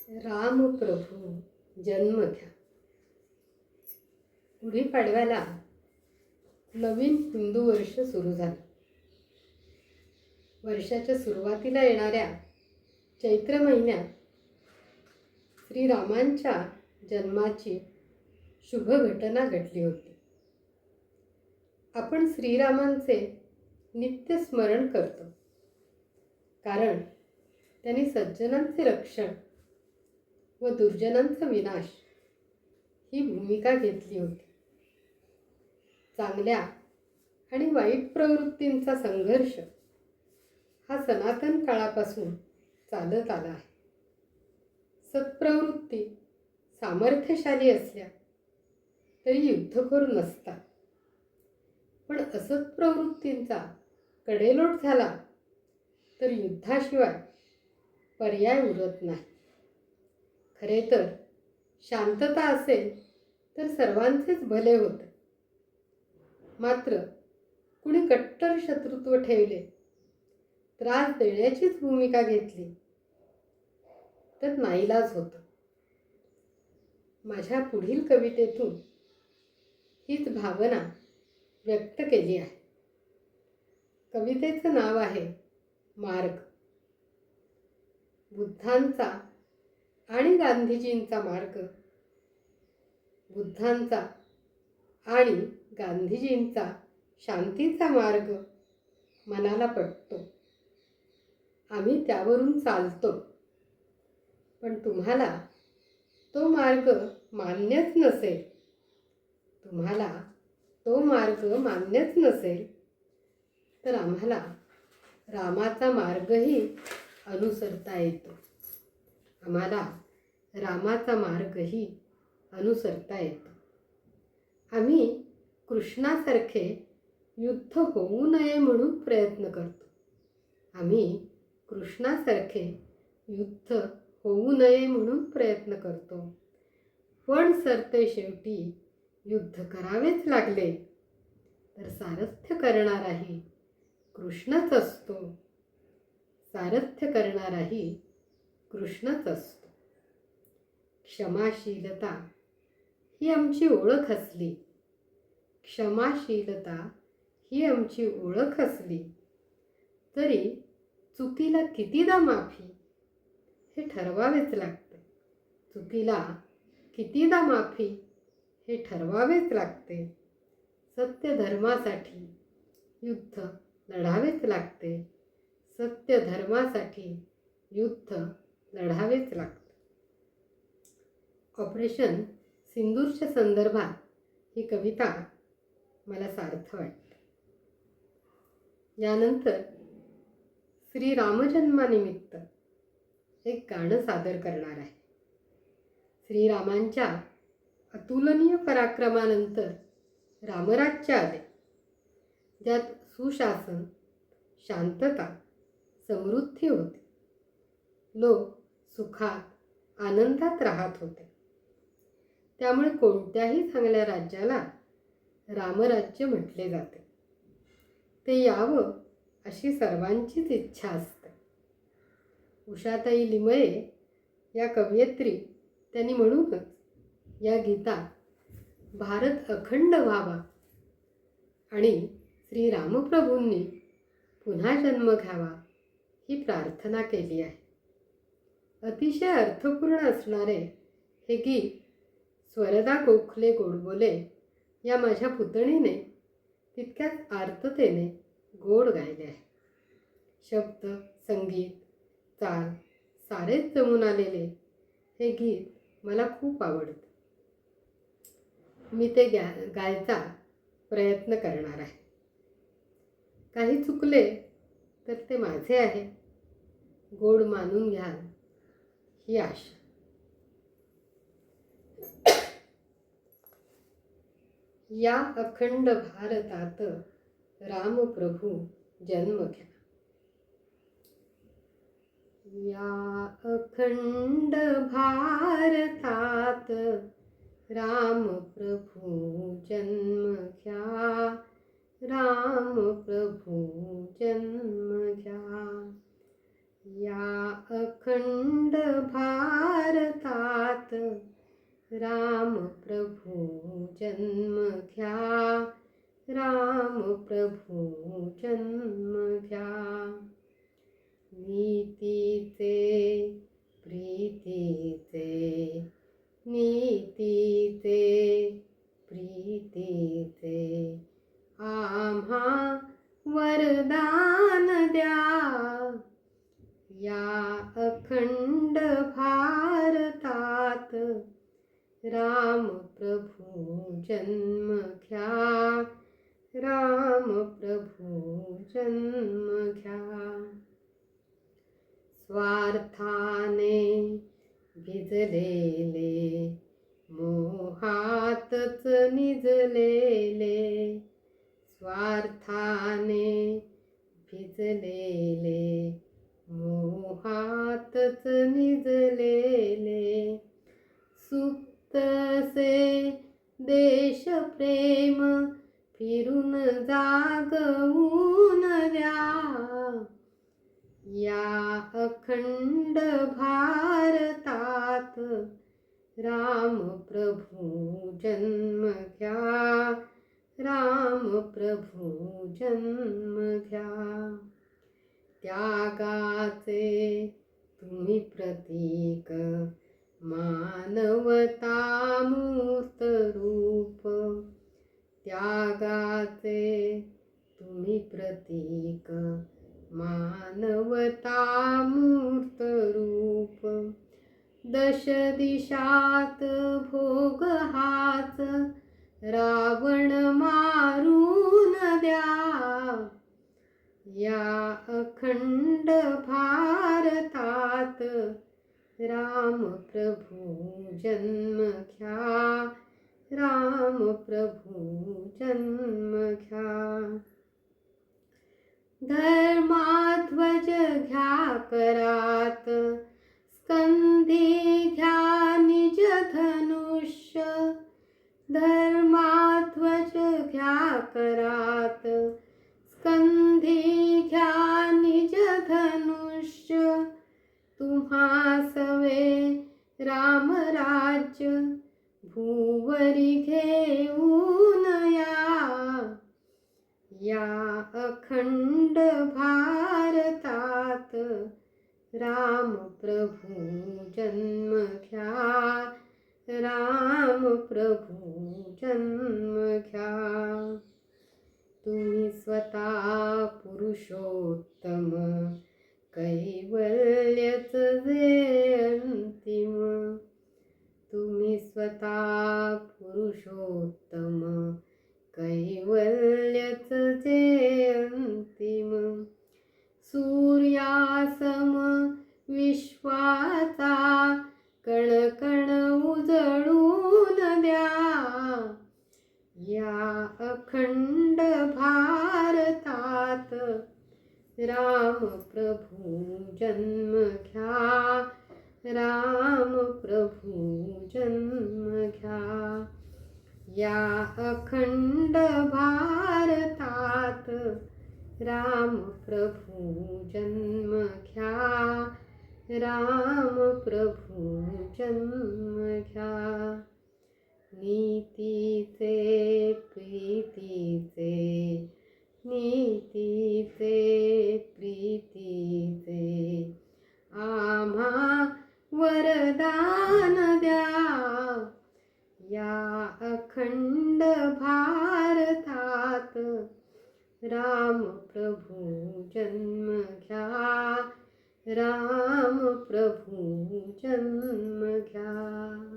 राम प्रभू जन्म घ्या. गुढीपाडव्याला नवीन हिंदू वर्ष सुरू झालं. वर्षाच्या सुरुवातीला येणाऱ्या चैत्र महिन्यात श्रीरामांच्या जन्माची शुभ घटना घडली होती. आपण श्रीरामांचे नित्य स्मरण करतो, कारण त्यांनी सज्जनांचे रक्षण व दुर्जनांचा विनाश ही भूमिका घेतली होती. चांगल्या आणि वाईट प्रवृत्तींचा संघर्ष हा सनातन काळापासून चालत आला आहे. सत्प्रवृत्ती सामर्थ्यशाली असल्या तरी युद्धखोर नसतात, पण असत प्रवृत्तींचा कडेलोट झाला तर युद्धाशिवाय पर्याय उरत नाही. खरे तर शांतता असेल तर सर्वांचेच भले होते. मात्र कुणी कट्टर शत्रुत्व ठेवले, त्रास देण्याचीच भूमिका घेतली तर नाईलाज होतं. माझ्या पुढील कवितेतून हीच भावना व्यक्त केली आहे. कवितेचं नाव आहे मार्ग. बुद्धांचा आणि गांधीजींचा मार्ग, बुद्धांचा आणि गांधीजींचा शांतीचा मार्ग मनाला पटतो. आम्ही त्यावरून चालतो. पण तुम्हाला तो मार्ग मान्यच नसेल, तर आम्हाला रामाचा मार्गही अनुसरता येतो. आम्ही कृष्णासारखे युद्ध होऊ नये म्हणून प्रयत्न करतो. पण सरते शेवटी युद्ध करावेच लागले तर सारथ्य करणाराही कृष्णच असतो. क्षमाशीलता ही आमची ओळख असली तरी चुकीला कितीदा माफी हे ठरवावेच लागते. सत्य धर्मासाठी युद्ध लढावेच लागते. ऑपरेशन सिंदूरच्या संदर्भात ही कविता मला सार्थ वाटते. यानंतर श्री रामजन्मानिमित्त एक गाणं सादर करणार आहे. श्रीरामांच्या अतुलनीय पराक्रमानंतर रामराज्य आले, ज्यात सुशासन, शांतता, समृद्धी होती. लोक सुखात, आनंदात राहत होते. त्यामुळे कोणत्याही चांगल्या राज्याला रामराज्य म्हटले जाते. ते यावं अशी सर्वांचीच इच्छा असते. उषाताई लिमये या कवयित्री त्यांनी म्हणूनच या गीतात भारत अखंड व्हावा आणि श्री रामप्रभूंनी पुन्हा जन्म घ्यावा ही प्रार्थना केली आहे. अतिशय अर्थपूर्ण असणारे हे गीत स्वरदा गोखले गोडबोले या माझ्या पुतणीने तितक्याच आर्ततेने गोड गायले आहे. शब्द, संगीत, चाल सारेच जमून आलेले हे गीत मला खूप आवडते. मी ते गायचा प्रयत्न करणार आहे. काही चुकले तर ते माझे आहे. गोड मानून घ्याल ही आशा. या अखंड भारतात राम प्रभू जन्म घ्या. या अखंड भारतात राम प्रभू जन्म घ्या. या अखंड भारतात राम प्रभू जन्म घ्या, राम प्रभू जन्म घ्या. नीतीचे प्रीतीचे, नीतीचे प्रीतीचे आम्हा वरदान द्या. या अखंड भारतात राम प्रभू जन्म घ्या, राम प्रभू जन्म घ्या. स्वार्थाने भिजलेले, मोहातच निजलेले, स्वार्थाने भिजलेले, मोहातच निजलेले, सुप्तसे देशप्रेम फिरून जागवून द्या. या अखंड भारतात राम प्रभू जन्म घ्या, राम प्रभू जन्म घ्या. त्यागाचे तुम्ही प्रतीक, मानवता मूर्त रूप. त्यागाचे तुम्ही प्रतीक, मानवता मूर्त रूप. दश दिशात भोग हाच रावण मारून द्या. या अखंड भारतात राम प्रभू जन्म घ्या, राम प्रभू जन्म घ्या. धर्माध्वज घ्या करात, स्कंधी घ्या निज धनुष्य. धर्माध्वज घ्या करात, स्कंधी घ्या निज धनुष्य. तुम्हा सवे रामराज्य भूवरी घेऊन या. या अखंड भारतात राम प्रभू जन्म घ्या, राम प्रभू जन्म घ्या. तुम्ही स्वतः पुरुषोत्तम, कैवल्यच जे अंतिम. तुम्ही स्वतः पुरुषोत्तम, कैवल्यच जे अंतिम. सूर्यासम विश्वाचा कणकण उजळून द्या. या अखंड भारतात राम प्रभू जन्म घ्या, राम प्रभू जन्म घ्या. या अखंड भारतात राम प्रभू जन्म घ्या, राम प्रभू जन्म घ्या. नीतीचे प्रीतीचे, नीतीचे प्रीतीचे आम्हा वरदान द्या. या अखंड भारतात राम प्रभू जन्म घ्या, राम प्रभू जन्म घ्या.